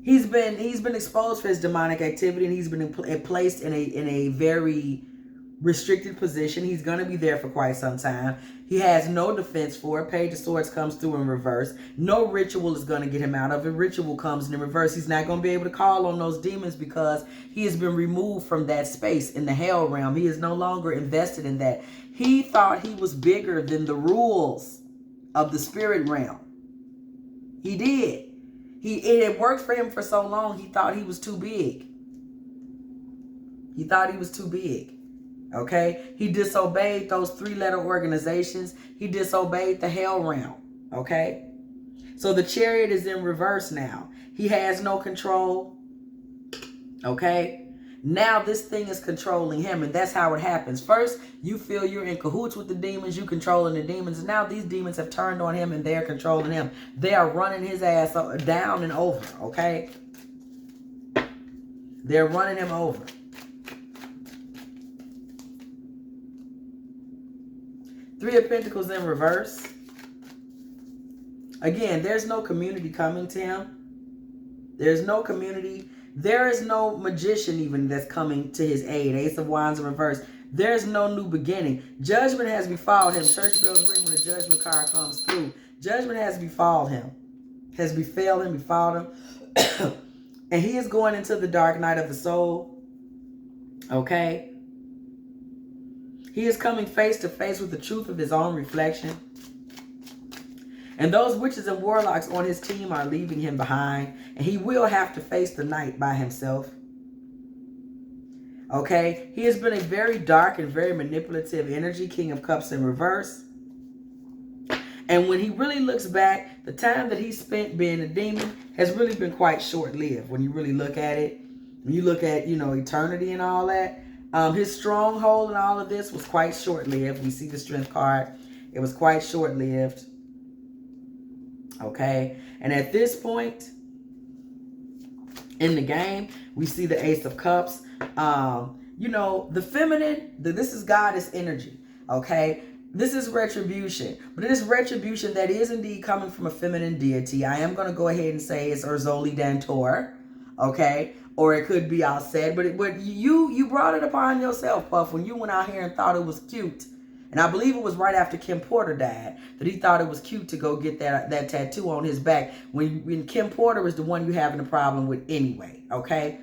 he's been exposed for his demonic activity, and he's been placed in a very restricted position. He's going to be there for quite some time. He has no defense for it. Page of Swords comes through in reverse. No ritual is going to get him out of it. Ritual comes in reverse. He's not going to be able to call on those demons because he has been removed from that space in the hell realm. He is no longer invested in that. He thought he was bigger than the rules of the spirit realm. He did. It had worked for him for so long, he thought he was too big. He thought he was too big. Okay? He disobeyed those 3-letter organizations. He disobeyed the hell realm. Okay? So the Chariot is in reverse now. He has no control. Okay? Now this thing is controlling him, and that's how it happens. First, you feel you're in cahoots with the demons, you controlling the demons. Now these demons have turned on him and they're controlling him. They are running his ass down and over. Okay? They're running him over. Three of Pentacles in reverse. Again, there's no community coming to him. There's no community. There is no magician even that's coming to his aid. Ace of Wands in reverse. There's no new beginning. Judgment has befallen him. Church bells ring when the judgment card comes through. Judgment has befallen him. Has befallen him, befallen him. And he is going into the dark night of the soul. Okay? He is coming face to face with the truth of his own reflection. And those witches and warlocks on his team are leaving him behind. And he will have to face the night by himself. Okay? He has been a very dark and very manipulative energy. King of Cups in reverse. And when he really looks back, the time that he spent being a demon has really been quite short-lived. When you really look at it. When you look at, eternity and all that. His stronghold and all of this was quite short-lived. We see the Strength card. It was quite short-lived. Okay? And at this point in the game, we see the Ace of Cups. The feminine, this is goddess energy. Okay? This is retribution. But it is retribution that is indeed coming from a feminine deity. I am going to go ahead and say it's Urzoli Dantor. Okay? Or it could be auset, but you brought it upon yourself, Puff, when you went out here and thought it was cute. And I believe it was right after Kim Porter died that he thought it was cute to go get that tattoo on his back when Kim Porter is the one you're having a problem with anyway, okay?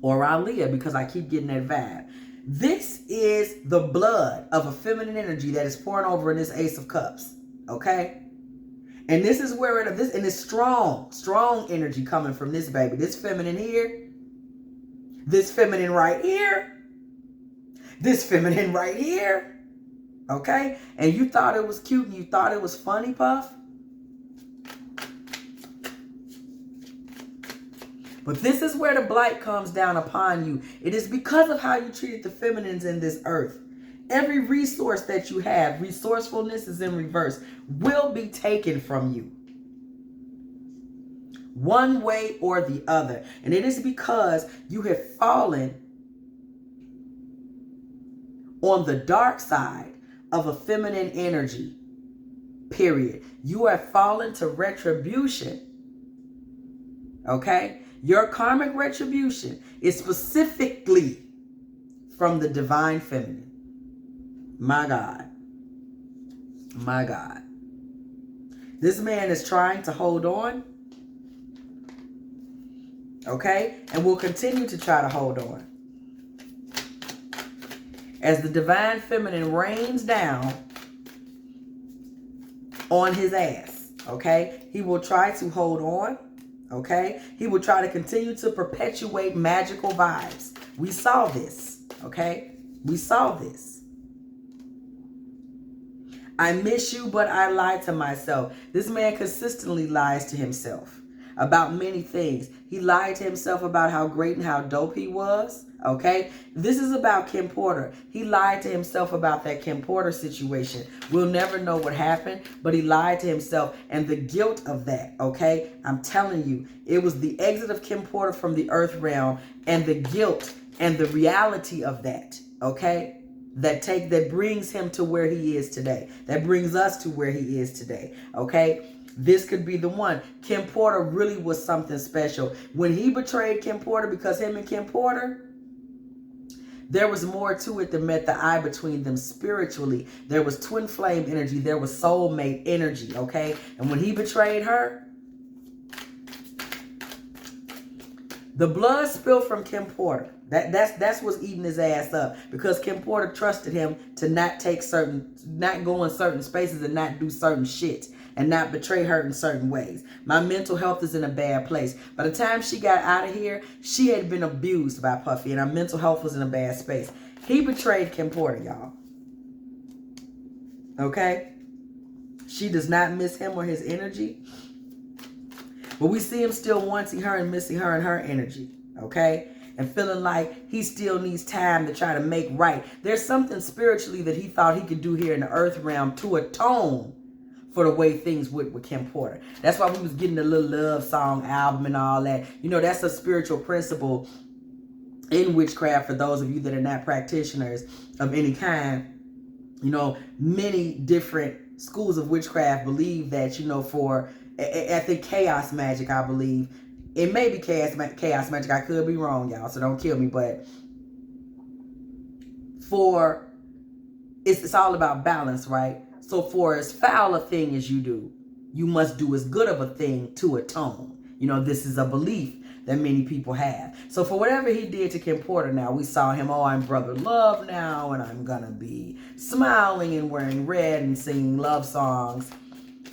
Or Aaliyah, because I keep getting that vibe. This is the blood of a feminine energy that is pouring over in this Ace of Cups, okay? And this is where and it's strong energy coming from this baby. This feminine here. This feminine right here. This feminine right here. Okay? And you thought it was cute and you thought it was funny, Puff. But this is where the blight comes down upon you. It is because of how you treated the feminines in this earth. Every resource that you have, resourcefulness is in reverse, will be taken from you. One way or the other. And it is because you have fallen on the dark side of a feminine energy. Period. You have fallen to retribution. Okay? Your karmic retribution is specifically from the divine feminine. My God. My God. This man is trying to hold on. Okay? And will continue to try to hold on. As the divine feminine rains down on his ass. Okay? He will try to hold on. Okay? He will try to continue to perpetuate magical vibes. We saw this. Okay? We saw this. I miss you, but I lie to myself. This man consistently lies to himself. about many things. He lied to himself about how great and how dope he was. Okay, this is about Kim Porter. He lied to himself about that Kim Porter situation. We'll never know what happened, but he lied to himself, and the guilt of that, okay? I'm telling you, it was the exit of Kim Porter from the earth realm, and the guilt and the reality of that, okay? That brings him to where he is today. That brings us to where he is today, okay? This could be the one. Kim Porter really was something special. When he betrayed Kim Porter, because him and Kim Porter, there was more to it than met the eye between them spiritually. There was twin flame energy. There was soulmate energy, okay? And when he betrayed her, the blood spilled from Kim Porter. That's what's eating his ass up, because Kim Porter trusted him to not go in certain spaces and not do certain shit and not betray her in certain ways. My mental health is in a bad place. By the time she got out of here, she had been abused by Puffy, and her mental health was in a bad space. He betrayed Kim Porter, y'all. Okay? She does not miss him or his energy. But we see him still wanting her and missing her and her energy. Okay? And feeling like he still needs time to try to make right. There's something spiritually that he thought he could do here in the earth realm to atone for the way things went with Kim Porter. That's why we was getting the little love song album and all that. You know, that's a spiritual principle in witchcraft for those of you that are not practitioners of any kind. You know, many different schools of witchcraft believe that, you know, for, I think chaos magic, I believe. It may be chaos magic. I could be wrong, y'all, so don't kill me. But it's all about balance, right? So for as foul a thing as you do, you must do as good of a thing to atone. You know, this is a belief that many people have. So for whatever he did to Kim Porter, now we saw him, oh, I'm brother love now, and I'm gonna be smiling and wearing red and singing love songs.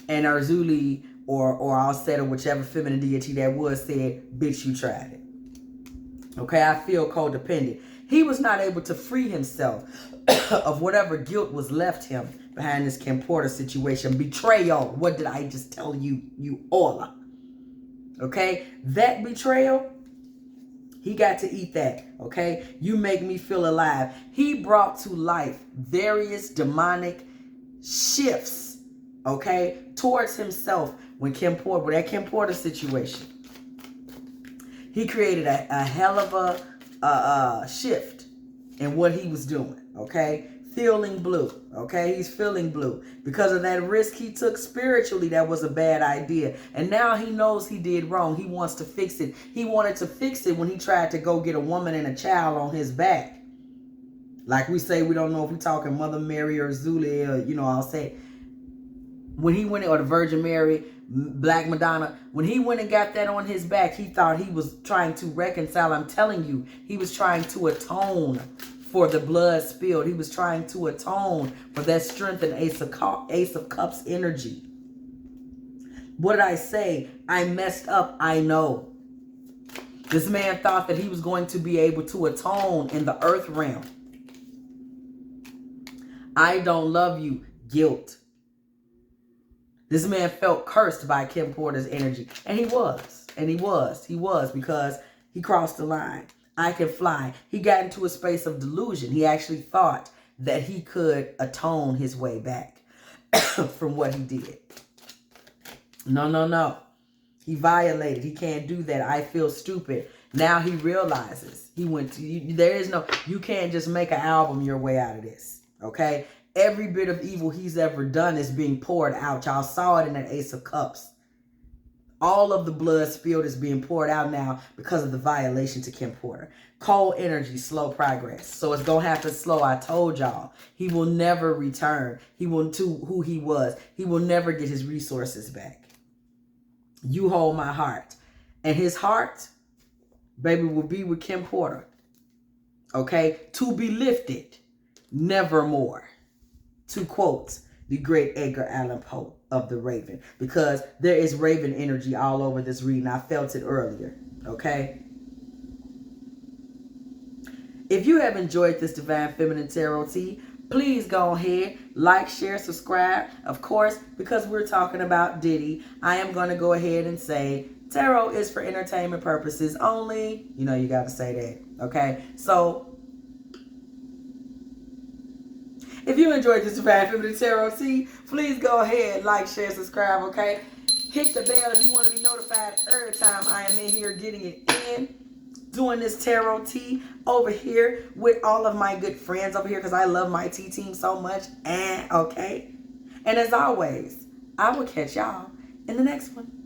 And Arzuli or auset, or whichever feminine deity that was, said, bitch, you tried it. Okay, I feel codependent. He was not able to free himself of whatever guilt was left him behind this Kim Porter situation. Betrayal. What did I just tell you, you all? Okay? That betrayal, he got to eat that. Okay? You make me feel alive. He brought to life various demonic shifts, okay, towards himself when that Kim Porter situation. He created a hell of a shift in what he was doing, okay? Feeling blue, okay? He's feeling blue. Because of that risk he took spiritually, that was a bad idea. And now he knows he did wrong. He wants to fix it. He wanted to fix it when he tried to go get a woman and a child on his back. Like we say, we don't know if we're talking Mother Mary or Zuli, or, you know, I'll say, when he went, or the Virgin Mary, Black Madonna, when he went and got that on his back, he thought he was trying to reconcile. I'm telling you, he was trying to atone for the blood spilled. He was trying to atone for that strength and Ace of Cups energy. What did I say? I messed up, I know. This man thought that he was going to be able to atone in the earth realm. I don't love you, guilt. This man felt cursed by Kim Porter's energy. And he was. And he was because he crossed the line. I can fly. He got into a space of delusion. He actually thought that he could atone his way back from what he did. No. He violated. He can't do that. I feel stupid. Now he realizes he went to, you can't just make an album your way out of this. Okay? Every bit of evil he's ever done is being poured out. Y'all saw it in that Ace of Cups. All of the blood spilled is being poured out now because of the violation to Kim Porter. Cold energy, slow progress. So it's going to happen slow. I told y'all. He will never return. He will to who he was. He will never get his resources back. You hold my heart. And his heart, baby, will be with Kim Porter. Okay? To be lifted, nevermore. To quote the great Edgar Allan Poe of the Raven, because there is Raven energy all over this reading. I felt it earlier, okay? If you have enjoyed this Divine Feminine Tarot Tea, please go ahead, like, share, subscribe. Of course, because we're talking about Diddy, I am going to go ahead and say tarot is for entertainment purposes only. You know, you got to say that. Okay. So if you enjoyed this 550 Tarot Tea, please go ahead, like, share, subscribe. Okay. Hit the bell if you want to be notified every time I am in here getting it in. Doing this tarot tea over here with all of my good friends over here because I love my tea team so much. And okay. And as always, I will catch y'all in the next one.